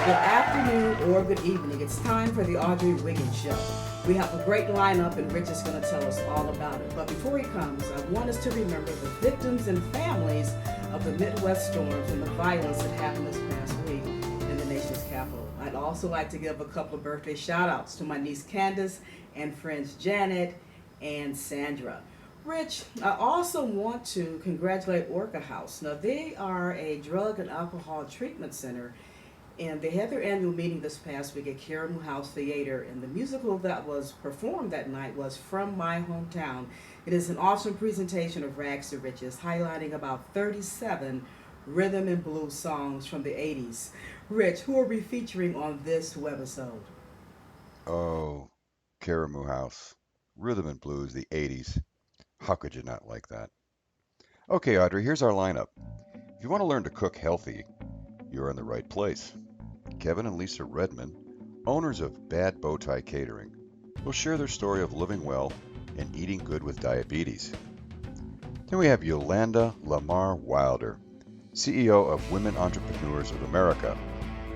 good afternoon, or good evening. It's time for the Audrey Wiggins Show. We have a great lineup, and Rich is going to tell us all about it. But before he comes, I want us to remember the victims and families of the Midwest storms and the violence that happened this past week in the nation's capital. I'd also like to give a couple of birthday shout-outs to my niece Candace and friends Janet and Sandra. Rich, I also want to congratulate Orca House. Now, they are a drug and alcohol treatment center, and they had their annual meeting this past week at Catering House Theater, and the musical that was performed that night was From My Hometown. It is an awesome presentation of Rags to Riches, highlighting about 37 rhythm and blues songs from the 80s. Rich, who are we featuring on this webisode? Oh, Caramoo House. Rhythm and blues, the 80s. How could you not like that? Okay, Audrey, here's our lineup. If you want to learn to cook healthy, you're in the right place. Kevin and Lisa Redman, owners of Bad Bowtie Catering, will share their story of living well and eating good with diabetes. Then we have Yolanda Lamar Wilder, CEO of Women Entrepreneurs of America,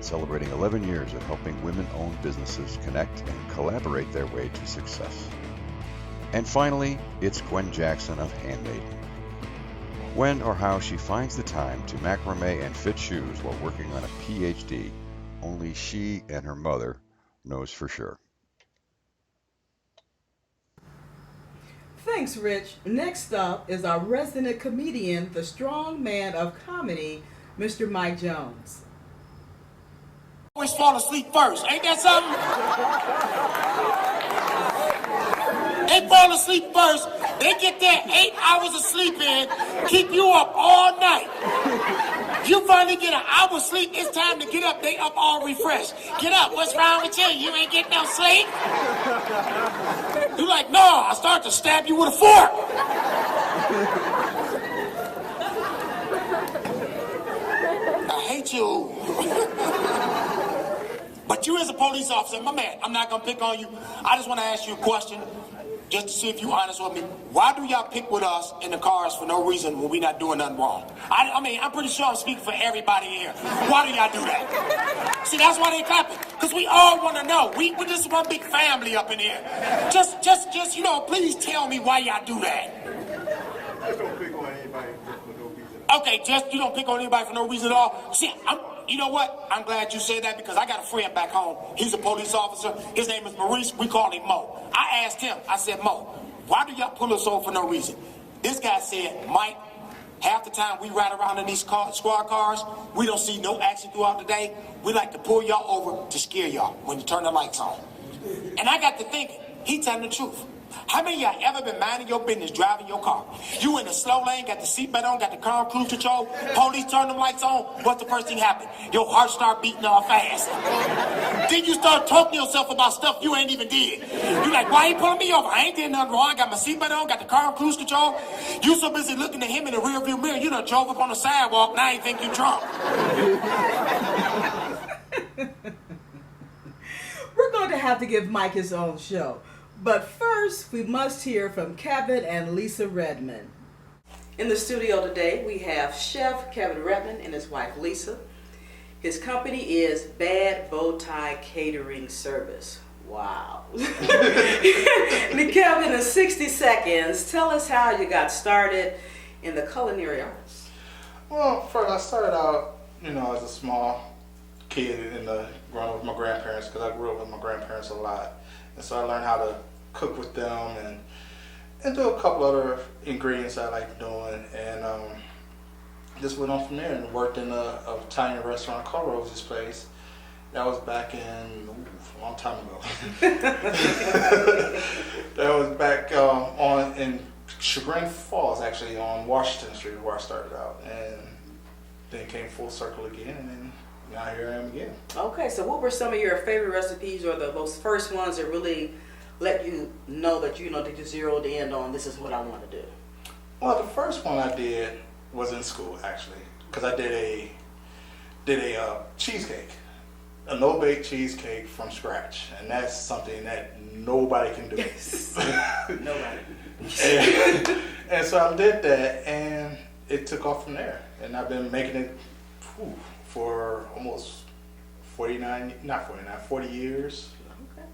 celebrating 11 years of helping women-owned businesses connect and collaborate their way to success. And finally, it's Gwen Jackson of Handmade. When or how she finds the time to macrame and fit shoes while working on a PhD, only she and her mother knows for sure. Thanks, Rich. Next up is our resident comedian, the strong man of comedy, Mr. Mike Jones. Always fall asleep first. Ain't that something? They fall asleep first. They get their 8 hours of sleep in, keep you up all night. You finally get an hour's sleep, it's time to get up. They up all refreshed. Get up, what's wrong with you? You ain't getting no sleep? You like, no, I start to stab you with a fork. I hate you. But you as a police officer, my man, I'm not gonna pick on you. I just wanna ask you a question, just to see if you're honest with me. Why do y'all pick with us in the cars for no reason when we not doing nothing wrong? I mean, I'm pretty sure I'm speaking for everybody here. Why do y'all do that? See, that's why they clapping. Because we all want to know. We just one big family up in here. Just, please tell me why y'all do that. Just don't pick on anybody for no reason. Okay, you don't pick on anybody for no reason at all. See, you know what? I'm glad you said that because I got a friend back home. He's a police officer. His name is Maurice. We call him Mo. I asked him, I said, Mo, why do y'all pull us over for no reason? This guy said, Mike, half the time we ride around in these squad cars, we don't see no action throughout the day. We like to pull y'all over to scare y'all when you turn the lights on. And I got to thinking, he telling the truth. How many of y'all ever been minding your business driving your car? You in the slow lane, got the seatbelt on, got the car on cruise control, police turn them lights on, what's the first thing happen? Your heart start beating all fast. Then you start talking to yourself about stuff you ain't even did. You like, why he pulling me over? I ain't did nothing wrong, I got my seatbelt on, got the car on cruise control. You so busy looking at him in the rearview mirror, you done drove up on the sidewalk, now you think you drunk. We're going to have to give Mike his own show. But first, we must hear from Kevin and Lisa Redman. In the studio today, we have Chef Kevin Redman and his wife Lisa. His company is Bad Bowtie Catering Service. Wow. Now, Kevin, in 60 seconds, tell us how you got started in the culinary arts. Well, first I started out, as a small kid growing up with my grandparents because I grew up with my grandparents a lot. And so I learned how to cook with them and do a couple other ingredients I like doing, and just went on from there and worked in a Italian restaurant called Rosie's Place. That was back in a long time ago. That was back in Chagrin Falls, actually, on Washington Street, where I started out, and then came full circle again, and then now here I am again. Okay, so what were some of your favorite recipes, or those first ones that really let you know that that you zeroed in on this is what I want to do? Well, the first one I did was in school, actually, because I did a cheesecake, a no-bake cheesecake from scratch, and that's something that nobody can do. Nobody. and so I did that, and it took off from there, and I've been making it for almost 40 years. Okay.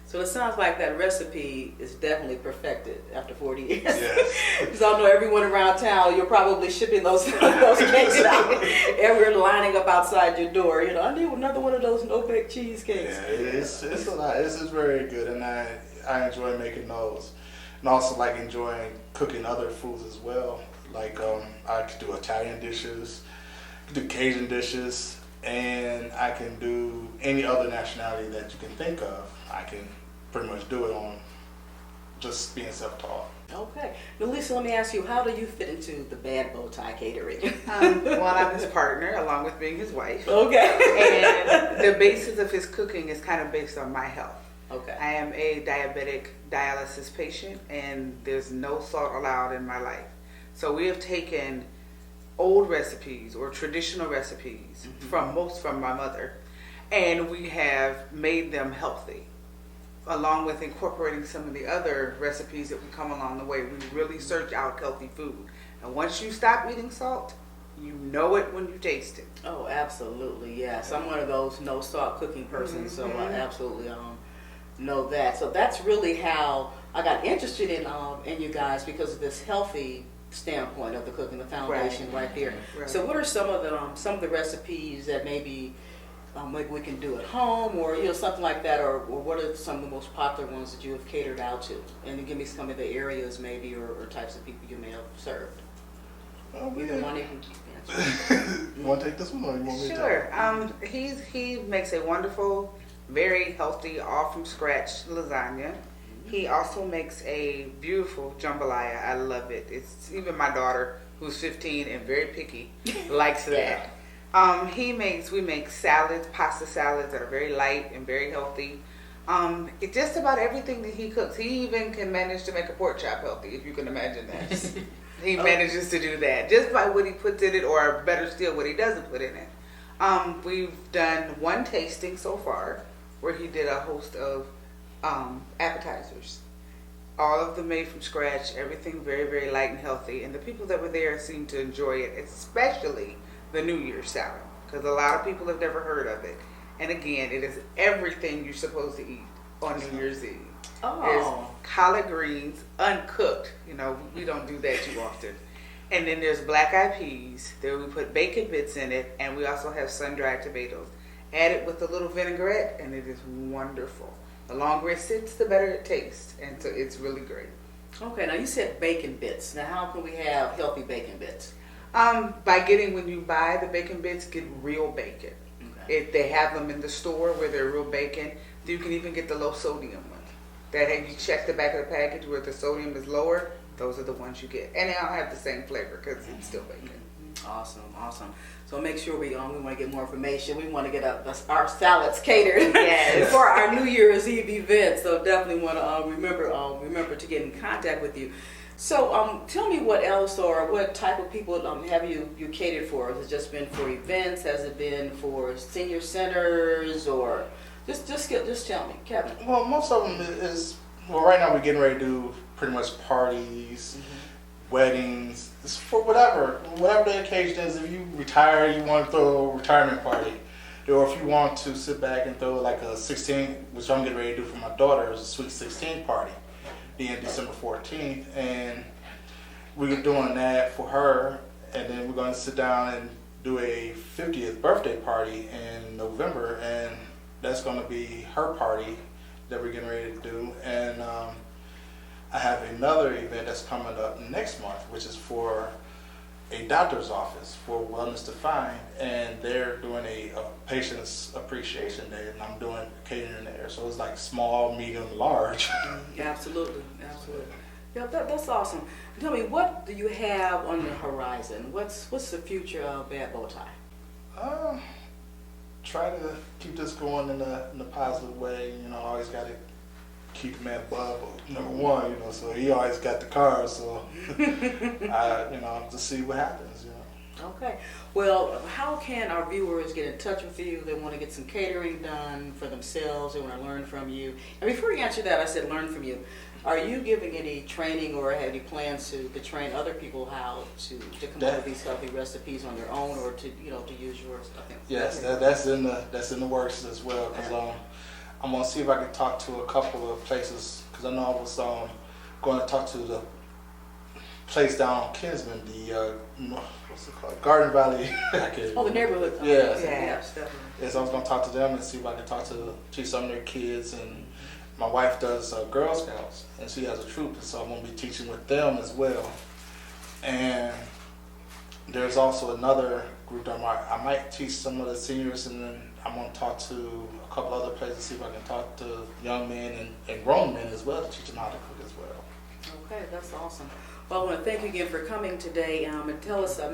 So it sounds like that recipe is definitely perfected after 40 years. Yes. Because I know everyone around town, you're probably shipping those cakes out. And we're lining up outside your door. You know, I need another one of those no-bake cheesecakes. Yeah, it's a lot. It's very good, and I enjoy making those, and also like enjoying cooking other foods as well. Like I could do Italian dishes, do Cajun dishes, and I can do any other nationality that you can think of. I can pretty much do it on just being self-taught. Okay. Now, Lisa, let me ask you, how do you fit into the Bad Bowtie Catering? Well, I'm his partner, along with being his wife. Okay. And the basis of his cooking is kind of based on my health. Okay. I am a diabetic dialysis patient, and there's no salt allowed in my life. So we have taken old recipes or traditional recipes from my mother, and we have made them healthy, along with incorporating some of the other recipes that would come along the way. We really search out healthy food, and once you stop eating salt, you know it when you taste it. Oh, absolutely, yes. I'm one of those no salt cooking persons, so I absolutely know that. So that's really how I got interested in you guys, because of this healthy standpoint of the cooking, the foundation right there. Right. So what are some of the recipes that maybe we can do at home, or something like that, or what are some of the most popular ones that you have catered out to? And then give me some of the areas maybe or types of people you may have served. Either one you can answer. You want to take this one, or you want me to? Sure. He makes a wonderful, very healthy, all from scratch lasagna. He also makes a beautiful jambalaya. I love it. It's even my daughter, who's 15 and very picky, likes that. We make salads, pasta salads that are very light and very healthy. It's just about everything that he cooks. He even can manage to make a pork chop healthy, if you can imagine that. He manages to do that just by what he puts in it, or better still, what he doesn't put in it. We've done one tasting so far where he did a host of appetizers. All of them made from scratch, everything very, very light and healthy. And the people that were there seemed to enjoy it, especially the New Year's salad, because a lot of people have never heard of it. And again, it is everything you're supposed to eat on New Year's Eve. There's collard greens, uncooked. We don't do that too often. And then there's black-eyed peas. There we put bacon bits in it, and we also have sun-dried tomatoes. Add it with a little vinaigrette, and it is wonderful. The longer it sits, the better it tastes, and so it's really great. Okay, now you said bacon bits. Now how can we have healthy bacon bits? When you buy the bacon bits, get real bacon. Okay. If they have them in the store where they're real bacon, you can even get the low sodium ones. You check the back of the package where the sodium is lower, those are the ones you get. And they all have the same flavor because it's still bacon. Awesome. So make sure we want to get more information. We want to get our salads catered for our New Year's Eve event. So definitely want to remember to get in contact with you. So tell me what else, or what type of people have you catered for? Has it just been for events? Has it been for senior centers, or just tell me, Kevin? Well, most of them is right now we're getting ready to do pretty much parties, weddings. It's for whatever the occasion is. If you retire, you want to throw a retirement party, or if you want to sit back and throw like a 16, which I'm getting ready to do for my daughter, is a sweet 16 party, being December 14th, and we're doing that for her, and then we're going to sit down and do a 50th birthday party in November, and that's going to be her party that we're getting ready to do, and I have another event that's coming up next month, which is for a doctor's office for Wellness Defined, and they're doing a patient's appreciation day, and I'm doing catering there. So it's like small, medium, large. Absolutely. Yeah, that's awesome. Tell me, what do you have on the horizon? What's the future of Bad Bowtie? Try to keep this going in a positive way. Always got to keep the man above number one. So he always got the car. So to see what happens. Okay. Well, how can our viewers get in touch with you? They want to get some catering done for themselves. They want to learn from you. And before you answer that, I said learn from you. Are you giving any training or have any plans to train other people how to come up with these healthy recipes on their own, or to to use yours? I think. Yes, that's in the works as well. Because I'm gonna see if I can talk to a couple of places. Because I know I was going to talk to the place down on Kinsman, the what's it called, Garden Valley. The neighborhood. Yeah. Yes, definitely. Yes, I was gonna talk to them and see if I can teach some of their kids. And my wife does Girl Scouts, and she has a troop, so I'm gonna be teaching with them as well. And there's also another group that I might teach some of the seniors, and then I'm gonna talk to a couple other places, see if I can talk to young men and grown men as well, to teach them how to cook as well. Okay, that's awesome. Well, I want to thank you again for coming today, and tell us how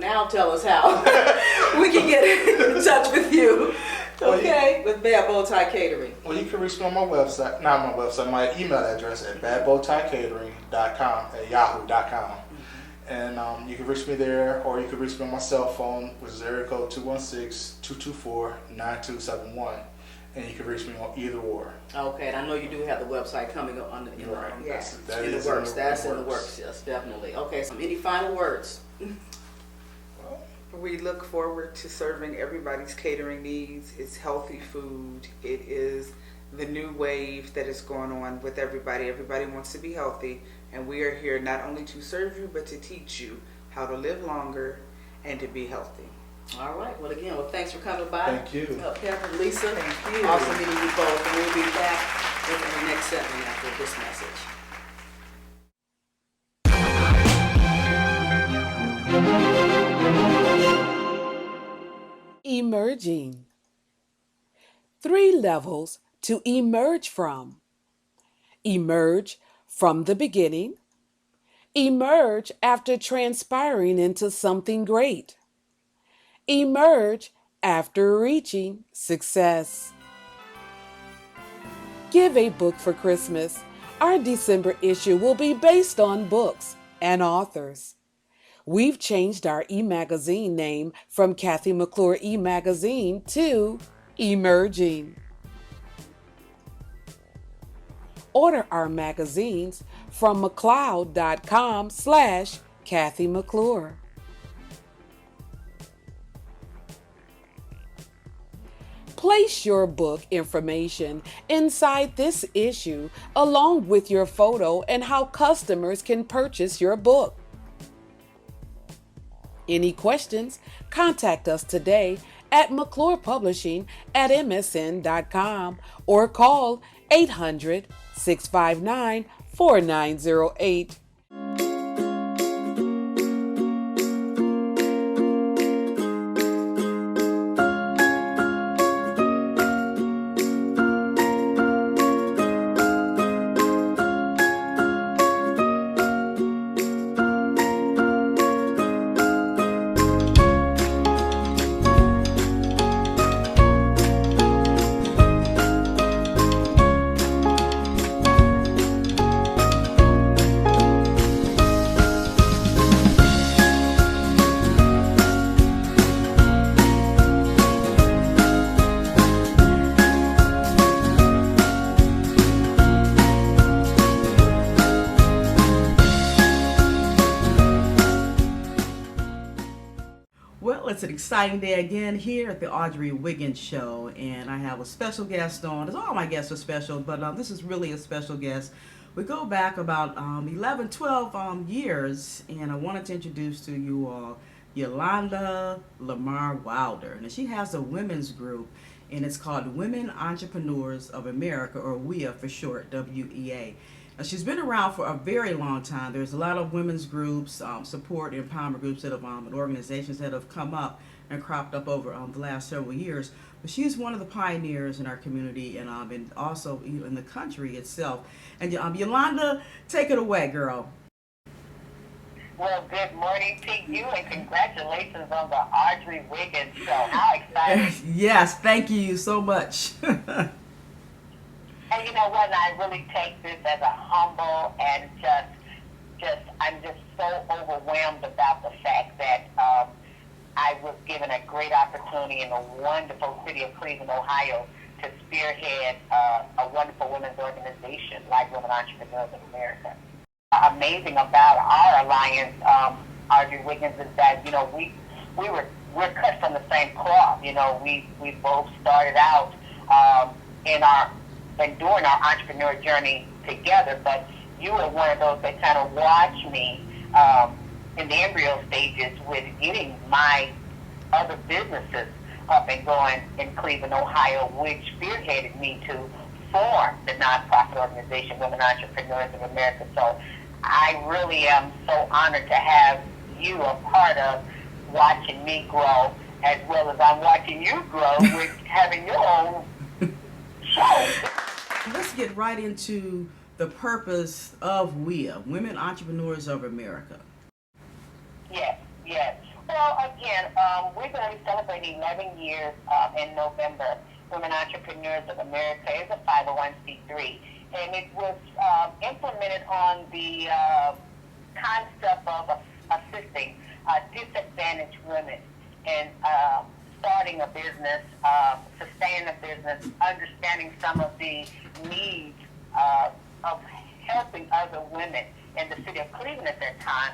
we can get in touch with you. Okay, with Bad Bowtie Catering. Well, you can reach me on my website, not my website, my email address at badbowtiecatering.com at yahoo.com. And you can reach me there, or you can reach me on my cell phone, which is area code 216-224-9271. And you can reach me on either or. Okay, and I know you do have the website coming up on the Right. Yes, That in is the works. That's in the works. works. Yes, definitely. Okay, so any final words? We look forward to serving everybody's catering needs. It's healthy food. It is the new wave that is going on with everybody. Everybody wants to be healthy, and we are here not only to serve you, but to teach you how to live longer and to be healthy. All right. Well, again, thanks for coming by. Thank you. Kevin, Lisa. Thank you. Awesome meeting you both, and we'll be back with the next segment after this message. Emerging. 3 levels to emerge from. Emerge from the beginning. Emerge after transpiring into something great. Emerge after reaching success. Give a book for Christmas. Our December issue will be based on books and authors. We've changed our e-magazine name from Kathy McClure e-magazine to Emerging. Order our magazines from mcleod.com/Kathy McClure. Place your book information inside this issue along with your photo and how customers can purchase your book. Any questions? Contact us today at McClurePublishing@msn.com or call 800-659-4908. Well, it's an exciting day again here at the Audrey Wiggins Show, and I have a special guest on. As all my guests are special, but this is really a special guest. We go back about 11, 12 years, and I wanted to introduce to you all Yolanda Lamar Wilder. And she has a women's group, and it's called Women Entrepreneurs of America, or WEA for short, WEA. Now, she's been around for a very long time. There's a lot of women's groups, support and empowerment groups that have, and organizations that have come up and cropped up over the last several years. But she's one of the pioneers in our community and also in the country itself. And Yolanda, take it away, girl. Well, good morning to you, and congratulations on the Audrey Wiggins Show. How exciting. Yes, thank you so much. And you know what, I really take this as a humble and I'm just so overwhelmed about the fact that I was given a great opportunity in the wonderful city of Cleveland, Ohio, to spearhead a wonderful women's organization like Women Entrepreneurs of America. Amazing about our alliance, Audrey Wiggins, is that, you know, we're cut from the same cloth. You know, we both started out during our entrepreneur journey together, but you were one of those that kind of watched me in the embryo stages with getting my other businesses up and going in Cleveland, Ohio, which spearheaded me to form the nonprofit organization Women Entrepreneurs of America. So I really am so honored to have you a part of watching me grow, as well as I'm watching you grow with having your own show. Let's get right into the purpose of WIA, Women Entrepreneurs of America. Yes, yes. Well, again, we're going to be celebrating 11 years in November. Women Entrepreneurs of America is a 501c3, and it was implemented on the concept of assisting disadvantaged women in starting a business, sustaining a business, understanding some of the needs of helping other women in the city of Cleveland at that time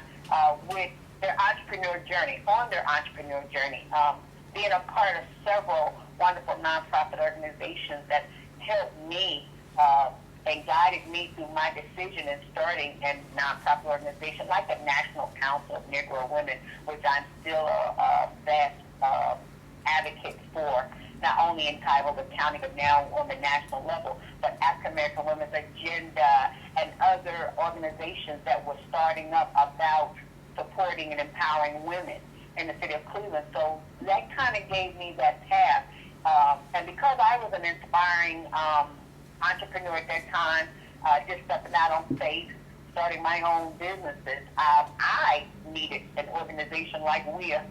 with their entrepreneur journey, being a part of several wonderful nonprofit organizations that helped me and guided me through my decision in starting a nonprofit organization like the National Council of Negro Women, which I'm still a vast advocate for, not only in Taiwan, but county, but now on the national level, but African American Women's Agenda and other organizations that were starting up about supporting and empowering women in the city of Cleveland. So that kind of gave me that path. And because I was an inspiring entrepreneur at that time, just stepping out on faith, starting my own businesses, I needed an organization like WIA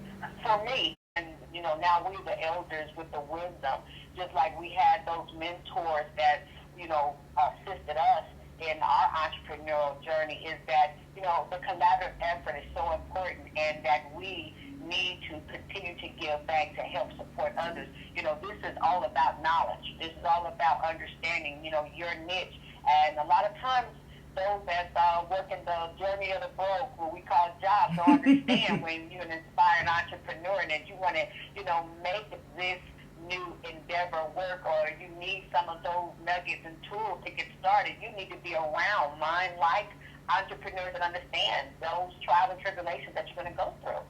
for me. And, you know, now we're the elders with the wisdom, just like we had those mentors that, you know, assisted us in our entrepreneurial journey, is that, you know, the collaborative effort is so important, and that we need to continue to give back to help support others. You know, this is all about knowledge. This is all about understanding, you know, your niche. And a lot of times, those that work in the journey of the broke, what we call jobs, don't understand when you're an inspired entrepreneur and that you want to, you know, make this new endeavor work, or you need some of those nuggets and tools to get started. You need to be around mind-like entrepreneurs that understand those trials and tribulations that you're going to go through.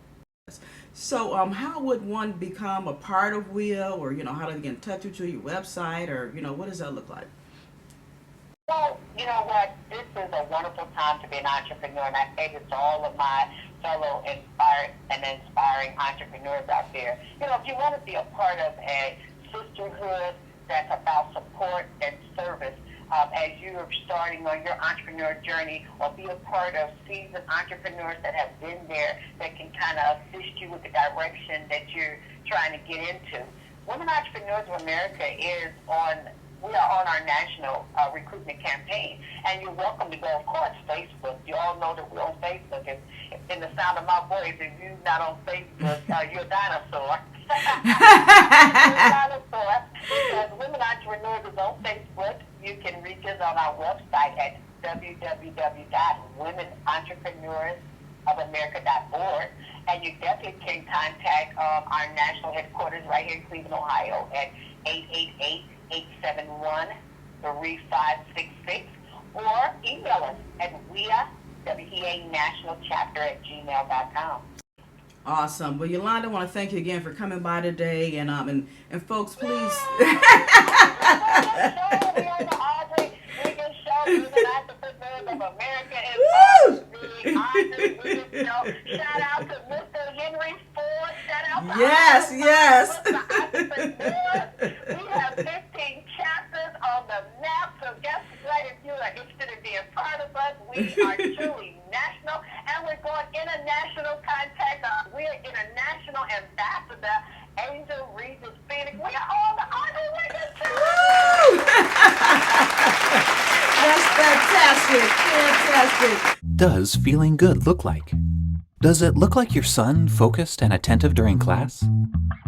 So how would one become a part of WIA, or, you know, how do they get in touch with you, your website, or, you know, what does that look like? Well, you know what, this is a wonderful time to be an entrepreneur, and I say this to all of my fellow inspiring entrepreneurs out there. You know, if you want to be a part of a sisterhood that's about support and service, as you're starting on your entrepreneur journey, or be a part of seasoned entrepreneurs that have been there that can kind of assist you with the direction that you're trying to get into. Women Entrepreneurs of America we are on our national recruitment campaign, and you're welcome to go, of course, Facebook. You all know that we're on Facebook. If in the sound of my voice, if you're not on Facebook, you're a dinosaur. You're a dinosaur. Because Women Entrepreneurs is on Facebook. You can reach us on our website at www.womenentrepreneursofamerica.org, and you definitely can contact our national headquarters right here in Cleveland, Ohio at 888-871-3566, or email us at WEA nationalchapter@gmail.com. Awesome. Well, Yolanda, I want to thank you again for coming by today, and folks, please. We on the Audrey Wiggins Show, Women Entrepreneurs of America, and the Audrey Wiggins Show. Shout out to Mr. Henry Ford. Shout out to Yes. the entrepreneurs. We have 15 chapters on the map, so guess what? If you are interested in being part of us, we are truly national, and we're going international contact. We're international ambassador, Angel Regis Phoenix. We are on the Audrey Wiggins Show. That's fantastic. Fantastic. Does feeling good look like? Does it look like your son focused and attentive during class?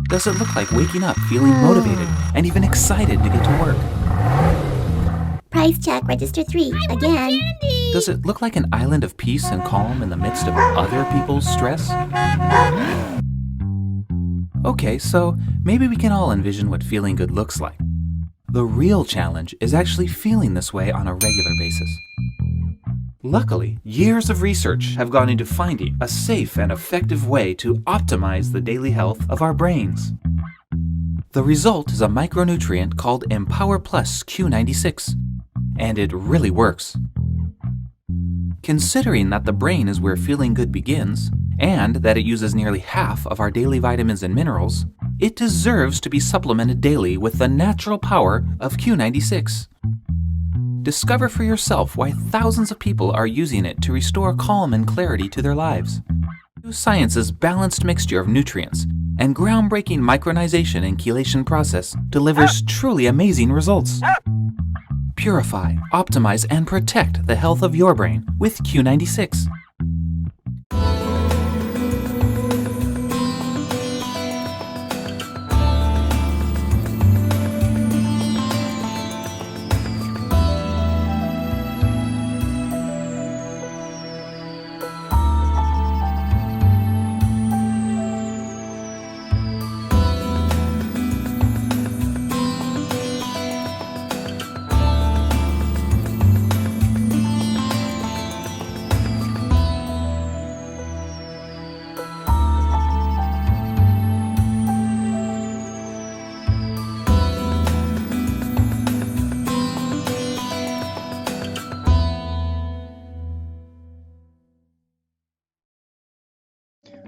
Does it look like waking up feeling motivated and even excited to get to work? Price check, register 3, again. Does it look like an island of peace and calm in the midst of other people's stress? Okay, so maybe we can all envision what feeling good looks like. The real challenge is actually feeling this way on a regular basis. Luckily, years of research have gone into finding a safe and effective way to optimize the daily health of our brains. The result is a micronutrient called Empower Plus Q96, and it really works. Considering that the brain is where feeling good begins, and that it uses nearly half of our daily vitamins and minerals, it deserves to be supplemented daily with the natural power of Q96. Discover for yourself why thousands of people are using it to restore calm and clarity to their lives. Science's balanced mixture of nutrients and groundbreaking micronization and chelation process delivers truly amazing results. Purify, optimize, and protect the health of your brain with Q96.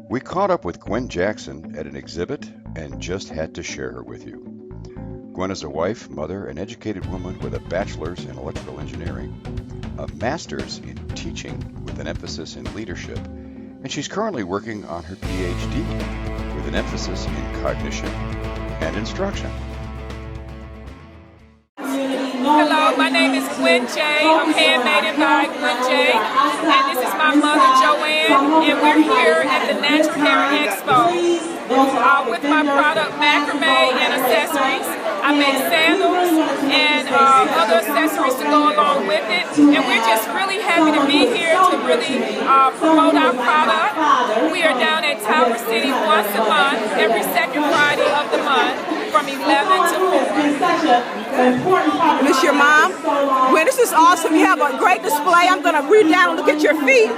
We caught up with Gwen Jackson at an exhibit and just had to share her with you. Gwen is a wife, mother, and educated woman with a bachelor's in electrical engineering, a master's in teaching with an emphasis in leadership, and she's currently working on her PhD with an emphasis in cognition and instruction. Hello, my name is Gwen J. I'm handmaiden by Gwen J. And this is my mother, Joanne. And we're here at the Natural Hair Expo with my product macrame and accessories. I make sandals and other accessories to go along with it. And we're just really happy to be here to really promote our product. We are down at Tower City once a month, every second Friday of the month, from 11 to 4. Miss your mom? Well, this is awesome. You have a great display. I'm going to reach down and look at your feet.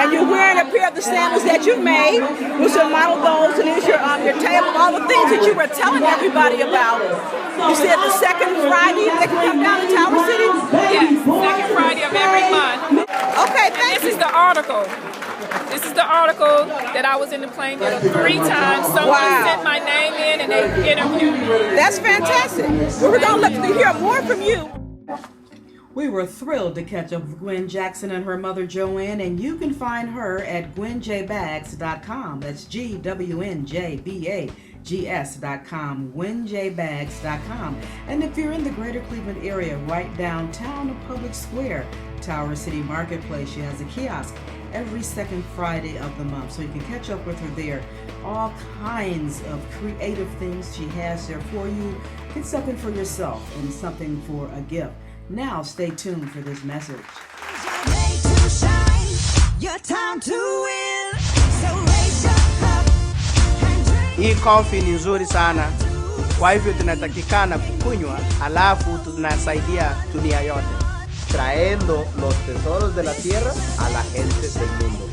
And you're wearing a pair of the sandals that you made. With some model goals, and here's your table, all the things that you were telling everybody about. You said the second Friday they can come down to Tower City? Yes, second Friday of every month. Okay, thank you. This is the article. This is the article that I was in the plane with 3 times. Someone sent my name in and they interviewed me. That's fantastic. Well, we're going to hear more from you. We were thrilled to catch up with Gwen Jackson and her mother Joanne, and you can find her at gwenjbags.com. That's GWNJBAGS.com, gwenjbags.com. And if you're in the greater Cleveland area, right downtown at Public Square, Tower City Marketplace, she has a kiosk every second Friday of the month, so you can catch up with her there. All kinds of creative things she has there for you. Get something for yourself and something for a gift. Now stay tuned for this message. Hii coffee ni nzuri sana, kwa hivyo tunatakikana kukunywa, alafu tunasaidia dunia yote, trayendo los tesoros de la tierra a la gente del mundo.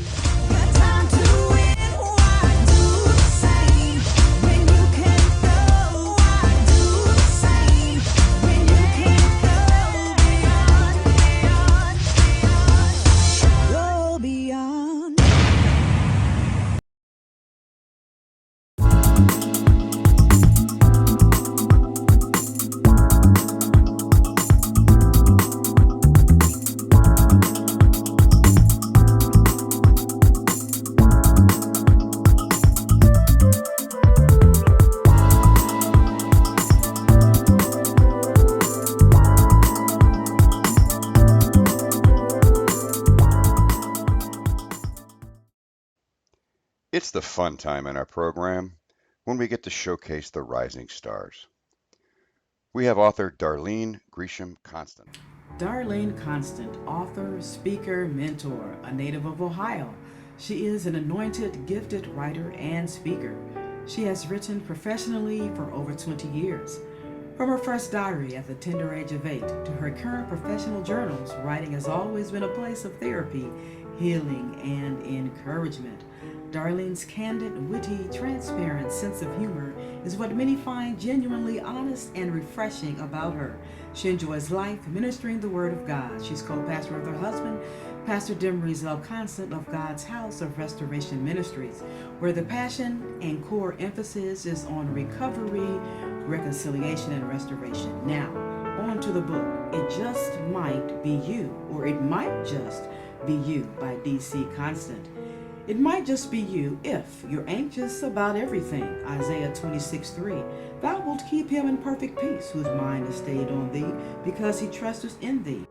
It's the fun time in our program. when we get to showcase the rising stars. We have author Darlene Gresham Constant. Darlene Constant, author, speaker, mentor, a native of Ohio. She is an anointed, gifted writer and speaker. She has written professionally for over 20 years. From her first diary at the tender age of 8 to her current professional journals, writing has always been a place of therapy, healing, and encouragement. Darlene's candid, witty, transparent sense of humor is what many find genuinely honest and refreshing about her. She enjoys life, ministering the Word of God. She's co-pastor with her husband, Pastor Demery's L. Constant of God's House of Restoration Ministries, where the passion and core emphasis is on recovery, reconciliation, and restoration. Now, on to the book, It Just Might Be You, or It Might Just Be You by D.C. Constant. It might just be you if you're anxious about everything. Isaiah 26:3. Thou wilt keep him in perfect peace, whose mind is stayed on thee, because he trusteth in thee.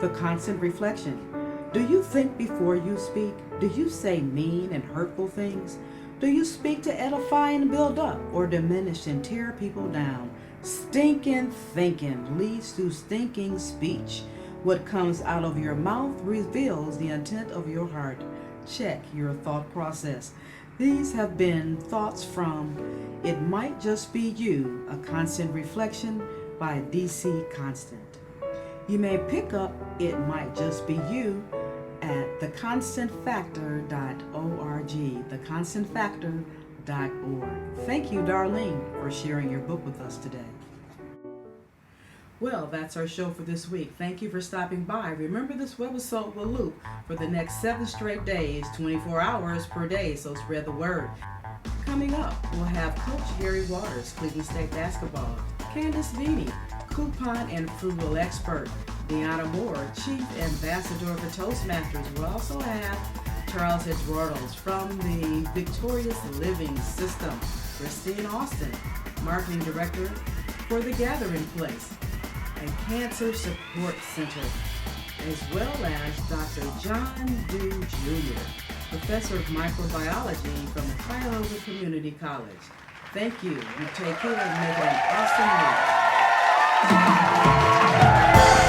The constant reflection. Do you think before you speak? Do you say mean and hurtful things? Do you speak to edify and build up, or diminish and tear people down? Stinking thinking leads to stinking speech. What comes out of your mouth reveals the intent of your heart. Check your thought process. These have been thoughts from It Might Just Be You, a constant reflection by D.C. Constant. You may pick up It Might Just Be You at theconstantfactor.org, theconstantfactor.org. Thank you, Darlene, for sharing your book with us today. Well, that's our show for this week. Thank you for stopping by. Remember, this webisode will loop for the next 7 straight days, 24 hours per day, so spread the word. Coming up, we'll have Coach Gary Waters, Cleveland State basketball, Candace Beanie, coupon and frugal expert, Deanna Moore, Chief Ambassador for Toastmasters. We'll also have Charles Edwardos from the Victorious Living System, Christine Austin, Marketing Director for The Gathering Place, a Cancer Support Center, as well as Dr. John Dew Jr., Professor of Microbiology from Cuyahoga Community College. Thank you. You take care and make it an awesome week.